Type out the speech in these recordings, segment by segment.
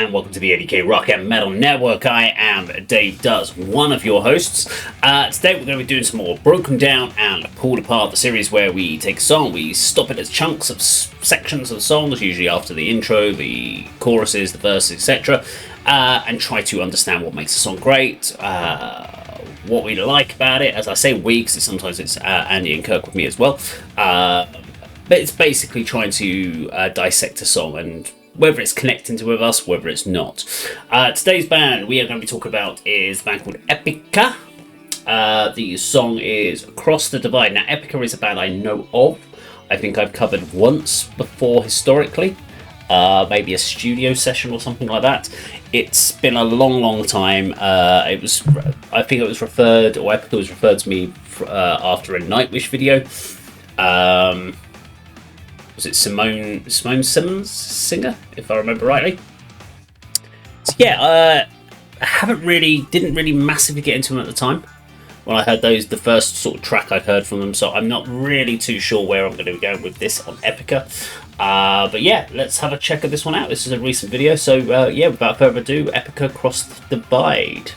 and welcome to the ADK Rock and Metal Network. I am Dave Does, one of your hosts. Today we're going to be doing some more Broken Down and Pulled Apart, the series where we take a song, we stop it as chunks of sections of songs, usually after the intro, the choruses, the verses, etc., and try to understand what makes a song great, what we like about it. As I say we, because sometimes it's Andy and Kirk with me as well. But it's basically trying to dissect a song and whether it's connecting to with us, whether it's not. Today's band we are going to be talking about is a band called Epica. The song is Across the Divide. Now, Epica is a band I know of. I think I've covered once before historically. Maybe a studio session or something like that. It's been a long time. I think it was referred, or Epica was referred to me after a Nightwish video. Was it Simone Simmons singer, if I remember rightly? So yeah, I didn't really massively get into them at the time when I heard the first sort of track I heard from them. So I'm not really too sure where I'm going to be going with this on Epica. But yeah, let's have a check of this one out. This is a recent video, so yeah, without further ado, Epica Across the Divide.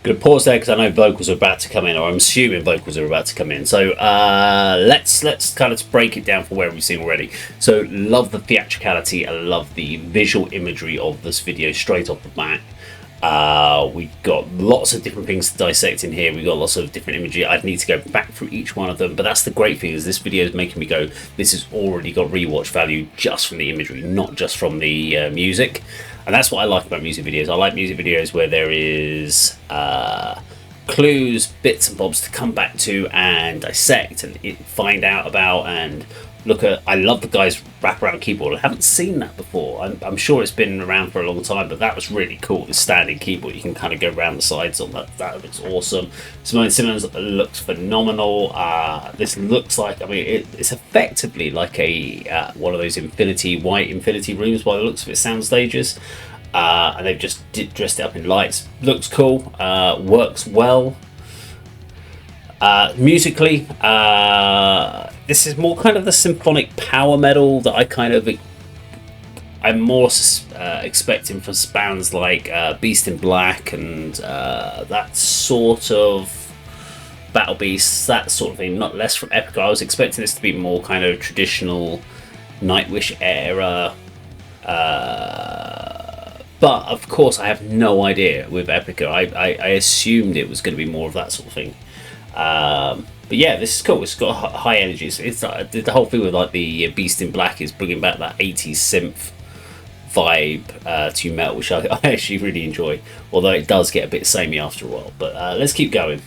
Going to pause there because I know vocals are about to come in, or I'm assuming vocals are about to come in. So let's kind of break it down for where we've seen already. So love the theatricality, I love the visual imagery of this video straight off the bat. We've got lots of different things to dissect in here. We've got lots of different imagery. I'd need to go back through each one of them, but that's the great thing, is this video is making me go, this has already got rewatch value just from the imagery, not just from the music. And that's what I like about music videos. I like music videos where there is clues, bits and bobs to come back to and dissect and find out about and look at. I love the guy's wraparound keyboard. I haven't seen that before. I'm sure it's been around for a long time, but that was really cool. The standing keyboard, you can kind of go around the sides on that. That looks awesome. Simone Simmons looks phenomenal. This looks like, I mean, it's effectively like a one of those white infinity rooms by the looks of it, sound stages. And they've just dressed it up in lights. Looks cool. Works well. Musically, this is more kind of the symphonic power metal that I'm more expecting from bands like Beast in Black and that sort of Battle Beasts, that sort of thing. Not less from Epica. I was expecting this to be more kind of traditional Nightwish era. But of course, I have no idea with Epica. I assumed it was going to be more of that sort of thing. But yeah, this is cool. It's got high energy. It's the whole thing with like the Beast in Black is bringing back that 80s synth vibe to metal, which I actually really enjoy. Although it does get a bit samey after a while. But let's keep going.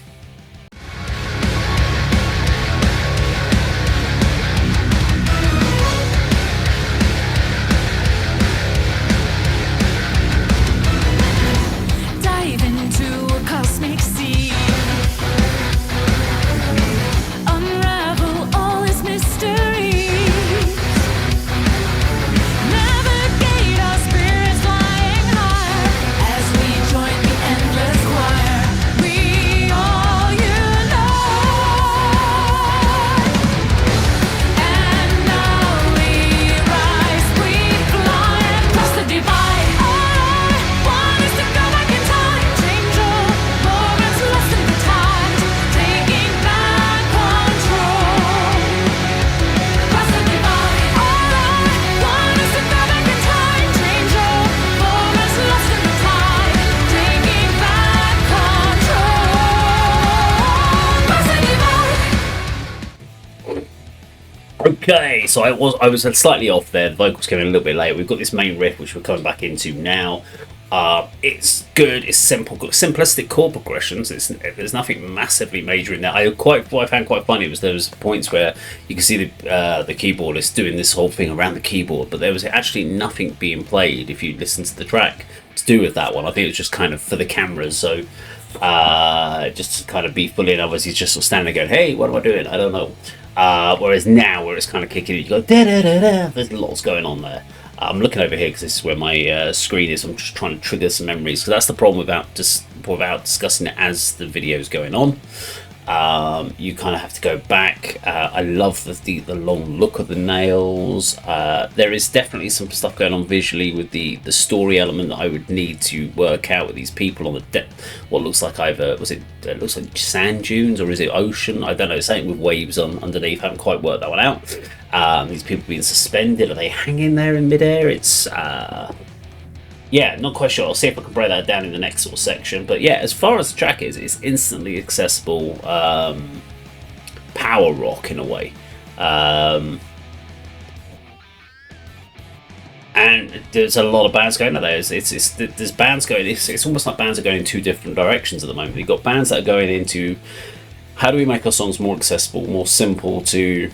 Okay, so I was slightly off there. The vocals came in a little bit later. We've got this main riff, which we're coming back into now. It's good. It's simple, simplistic chord progressions. There's nothing massively major in there. What I found quite funny was there was points where you can see the keyboardist doing this whole thing around the keyboard, but there was actually nothing being played if you listen to the track to do with that one. I think it was just kind of for the cameras, so just to kind of be fully in. Otherwise, he's just sort of standing there going, "Hey, what am I doing? I don't know." Whereas now, where it's kind of kicking, you go da da da da. There's lots going on there. I'm looking over here because this is where my screen is. I'm just trying to trigger some memories because that's the problem without discussing it as the video is going on. You kind of have to go back. I love the long look of the nails. There is definitely some stuff going on visually with the story element that I would need to work out with these people on the what looks like either it looks like sand dunes or is it ocean? I don't know. Something with waves on underneath. I haven't quite worked that one out. These people being suspended, are they hanging there in midair? It's yeah, not quite sure. I'll see if I can break that down in the next sort of section. But yeah, as far as the track is, it's instantly accessible power rock in a way. And there's a lot of bands going out there. There's bands going. It's almost like bands are going in two different directions at the moment. You've got bands that are going into how do we make our songs more accessible, more simple to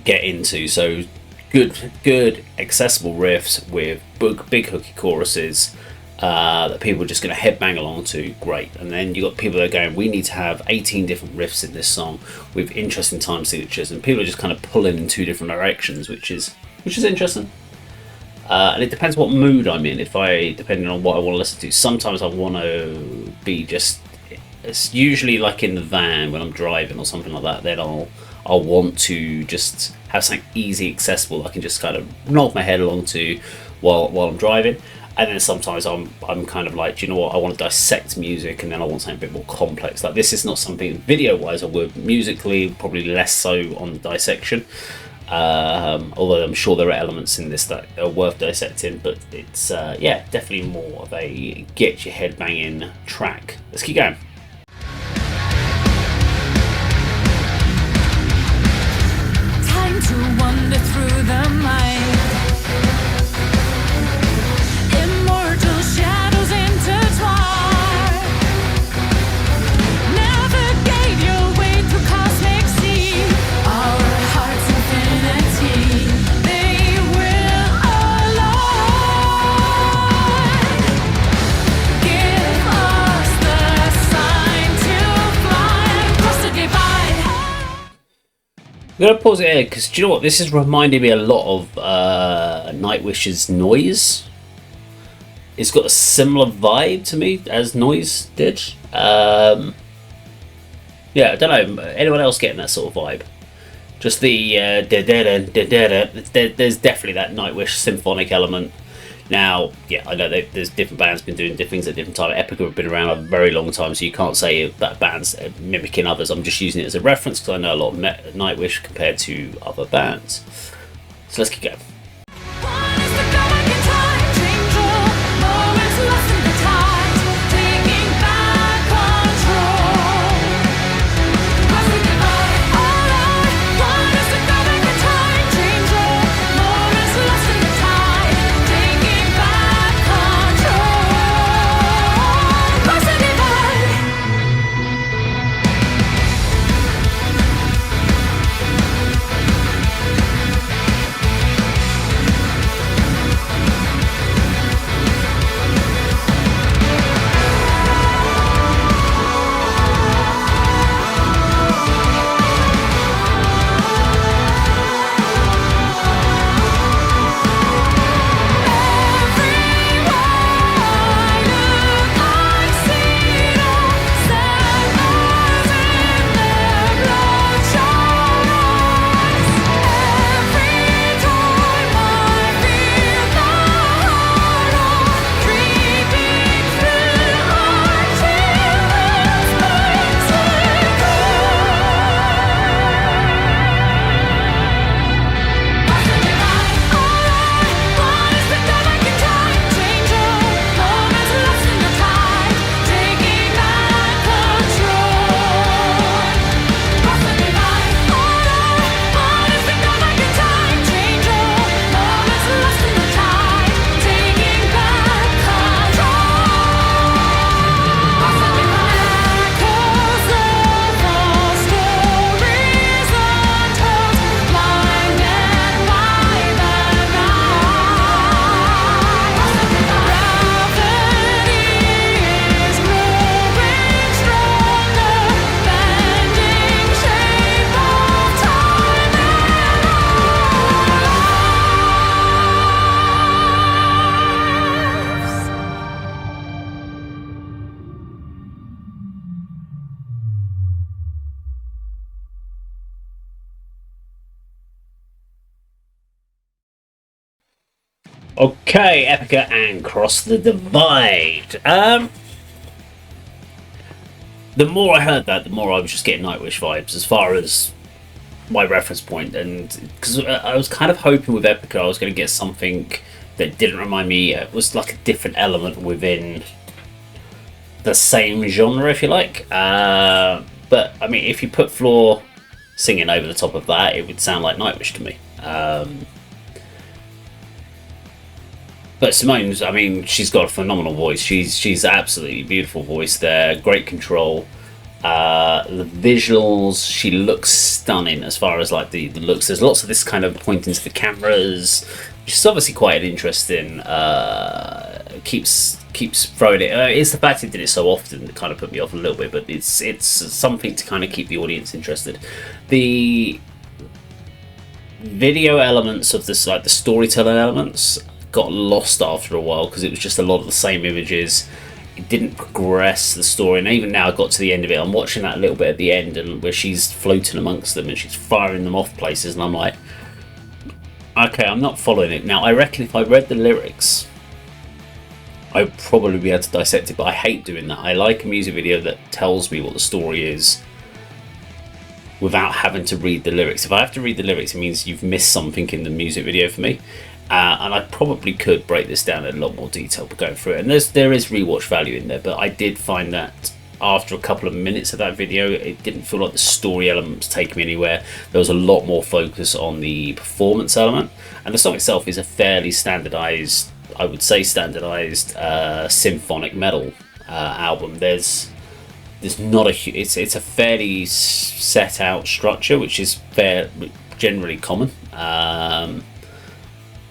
get into. So good accessible riffs with big hooky choruses that people are just going to headbang along to. Great. And then you got people that are going, we need to have 18 different riffs in this song with interesting time signatures, and people are just kind of pulling in two different directions, which is interesting. And it depends what mood I'm in. Depending on what I want to listen to, sometimes I want to be just. It's usually like in the van when I'm driving or something like that. Then I'll want to just have something easy, accessible. I can just kind of nod my head along to while I'm driving. And then sometimes I'm kind of like, do you know what? I want to dissect music, and then I want something a bit more complex. Like this is not something video-wise I would. Musically, probably less so on the dissection. Although I'm sure there are elements in this that are worth dissecting, but it's yeah, definitely more of a get your head banging track. Let's keep going. Time to wander through the mind. Immortal shadows intertwine. Navigate your way through cosmic sea. Our heart's infinity. They will align. Give us the sign to fly across the divide. I'm going to pause it here because do you know what? This is reminding me a lot of Nightwish's Noise. It's got a similar vibe to me as Noise did. Yeah, I don't know. Anyone else getting that sort of vibe? Just the there's definitely that Nightwish symphonic element. Now, yeah, I know there's different bands been doing different things at different times. Epica have been around a very long time, so you can't say that band's mimicking others. I'm just using it as a reference because I know a lot of Nightwish compared to other bands. So let's keep going. Okay, Epica and Cross the Divide. The more I heard that, the more I was just getting Nightwish vibes as far as my reference point, and because I was kind of hoping with Epica I was going to get something that didn't remind me. It was like a different element within the same genre, if you like. But I mean, if you put Floor singing over the top of that, it would sound like Nightwish to me. But Simone's, I mean, she's got a phenomenal voice. She's absolutely beautiful voice there. Great control. The visuals, she looks stunning as far as like the looks. There's lots of this kind of pointing to the cameras, which is obviously quite an interesting. Keeps throwing it. It's the fact it did it so often that kind of put me off a little bit, but it's something to kind of keep the audience interested. The video elements of this, like the storytelling elements, got lost after a while because it was just a lot of the same images. It didn't progress the story, and even now I got to the end of it, I'm watching that a little bit at the end, and where she's floating amongst them and she's firing them off places, and I'm like, okay, I'm not following it. Now I reckon if I read the lyrics I'd probably be able to dissect it, but I hate doing that. I like a music video that tells me what the story is without having to read the lyrics. If I have to read the lyrics, it means you've missed something in the music video for me. And I probably could break this down in a lot more detail by going through it. And there is rewatch value in there, but I did find that after a couple of minutes of that video, it didn't feel like the story element was taking me anywhere. There was a lot more focus on the performance element, and the song itself is a fairly standardized, I would say standardized symphonic metal album. There's not it's a fairly set out structure, which is generally common.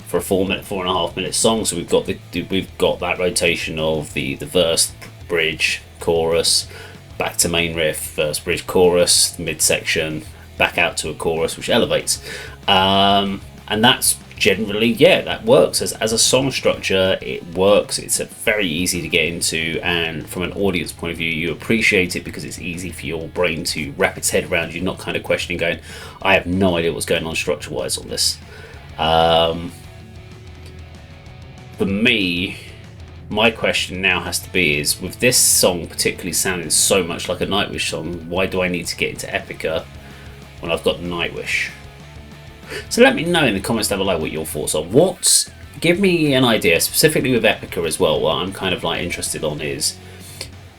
For a 4.5 minute song, so we've got that rotation of the verse, bridge, chorus, back to main riff, verse, bridge, chorus, midsection, back out to a chorus, which elevates, and that's generally, that works as a song structure. It works. It's very easy to get into, and from an audience point of view, you appreciate it because it's easy for your brain to wrap its head around. You're not kind of questioning, going, I have no idea what's going on structure wise on this. For me, my question now has to be is, with this song particularly sounding so much like a Nightwish song, why do I need to get into Epica when I've got Nightwish? So let me know in the comments down below what your thoughts are. Give me an idea, specifically with Epica as well. What I'm kind of like interested on is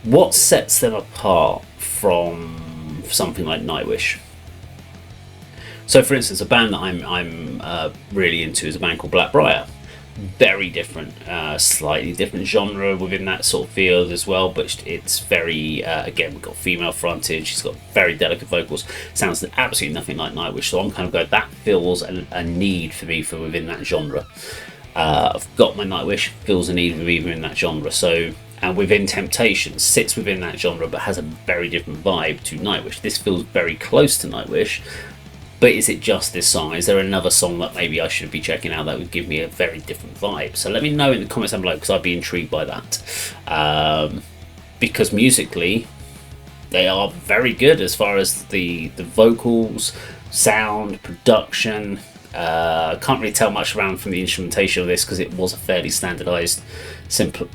what sets them apart from something like Nightwish. So for instance, a band that I'm really into is a band called Blackbriar. Very different, slightly different genre within that sort of field as well, but it's very again, we've got female frontage, she's got very delicate vocals, sounds absolutely nothing like Nightwish, so I'm kind of going, that fills a need for me for within that genre. I've got my Nightwish, fills a need for me within that genre. So, and within Temptation, sits within that genre but has a very different vibe to Nightwish. This feels very close to Nightwish. But is it just this song? Is there another song that maybe I should be checking out that would give me a very different vibe? So let me know in the comments down below, because I'd be intrigued by that. Because musically, they are very good as far as the vocals, sound, production. I can't really tell much around from the instrumentation of this because it was a fairly standardized, simple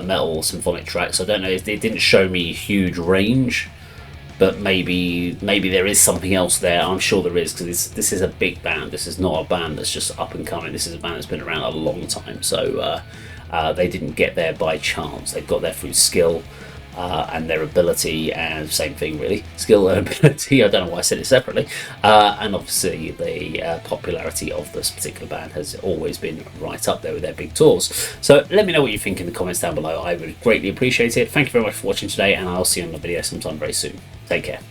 metal symphonic track. So I don't know, it didn't show me huge range. But maybe there is something else there. I'm sure there is, because this is a big band. This is not a band that's just up and coming. This is a band that's been around a long time. So they didn't get there by chance. They got there through skill and their ability, and same thing really, skill and ability. I don't know why I said it separately. And obviously the popularity of this particular band has always been right up there with their big tours. So let me know what you think in the comments down below. I would greatly appreciate it. Thank you very much for watching today, and I'll see you on the video sometime very soon. Take care.